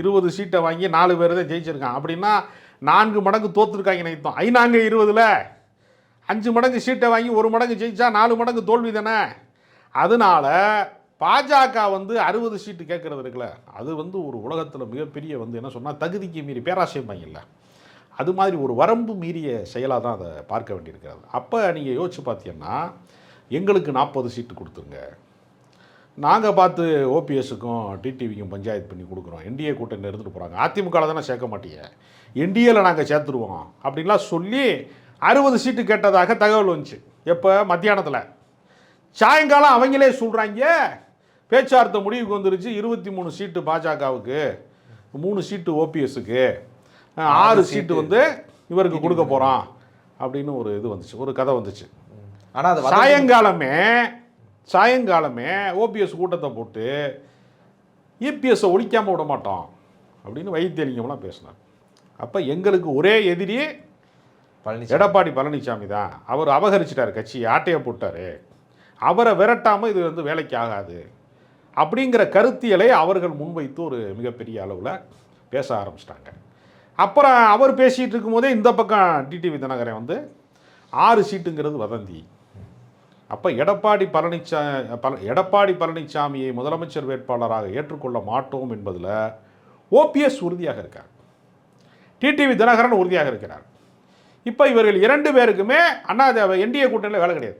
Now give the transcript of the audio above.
20 சீட்டை வாங்கி 4 பேர் தான் ஜெயிச்சிருக்கான். அப்படின்னா 4 மடங்கு தோத்துருக்காங்க நினைத்தோம். ஐநாங்க 20ல் 5 மடங்கு சீட்டை வாங்கி 1 மடங்கு ஜெயிச்சா 4 மடங்கு தோல்வி தானே. அதனால பாஜக 60 சீட்டு கேட்கறது இருக்குல்ல, அது ஒரு உலகத்தில் மிகப்பெரிய என்ன சொன்னால் தகுதிக்கு மீறி பேராசைப்பாங்கல்ல, அது மாதிரி ஒரு வரம்பு மீறிய செயலாக தான் அதை பார்க்க வேண்டியிருக்கிறது. அப்போ நீங்கள் யோசிச்சு பார்த்தீங்கன்னா எங்களுக்கு 40 சீட்டு கொடுத்துருங்க, நாங்கள் பார்த்து ஓபிஎஸ்ஸுக்கும் டிடிவிக்கும் பஞ்சாயத்து பண்ணி கொடுக்குறோம், என்டிஏ கூட்டணியில் இருந்துட்டு போகிறாங்க, அதிமுகவில் தானே சேர்க்க மாட்டீங்க, என்டிஏவில் நாங்கள் சேர்த்துருவோம் அப்படின்லாம் சொல்லி 60 சீட்டு கேட்டதாக தகவல் வந்துச்சு. எப்போ மத்தியானத்தில். சாயங்காலம் அவங்களே சொல்கிறாங்க பேச்சுவார்த்தை முடிவுக்கு வந்துருச்சு, 23 சீட்டு பாஜகவுக்கு, 3 சீட்டு ஓபிஎஸ்ஸுக்கு, 6 சீட்டு இவருக்கு கொடுக்க போகிறோம் அப்படின்னு ஒரு இது வந்துச்சு, ஒரு கதை வந்துச்சு. ஆனால் அது சாயங்காலமே ஓபிஎஸ் கூட்டத்தை போட்டு இபிஎஸ்ஸை ஒழிக்காமல் விட மாட்டோம் அப்படின்னு வைத்தியலிங்கம்லாம் பேசினார். அப்போ எங்களுக்கு ஒரே எதிரி எடப்பாடி பழனிசாமி தான். அவர் அபகரிச்சிட்டார், கட்சி ஆட்டையை போட்டார், அவரை விரட்டாமல் இது வேலைக்கு ஆகாது அப்படிங்கிற கருத்தியலை அவர்கள் முன்வைத்து ஒரு மிகப்பெரிய அளவில் பேச ஆரம்பிச்சிட்டாங்க. அப்புறம் அவர் பேசிகிட்டு இருக்கும்போதே இந்த பக்கம் டிடிவி தினகரன் 6 சீட்டுங்கிறது வதந்தி. அப்போ எடப்பாடி பழனிசாமியை முதலமைச்சர் வேட்பாளராக ஏற்றுக்கொள்ள மாட்டோம் என்பதில் ஓபிஎஸ் உறுதியாக இருக்கார், டிடிவி தினகரன் உறுதியாக இருக்கிறார். இப்போ இவர்கள் 2 பேருக்குமே என்டிஏ கூட்டணியில் வேலை கிடையாது.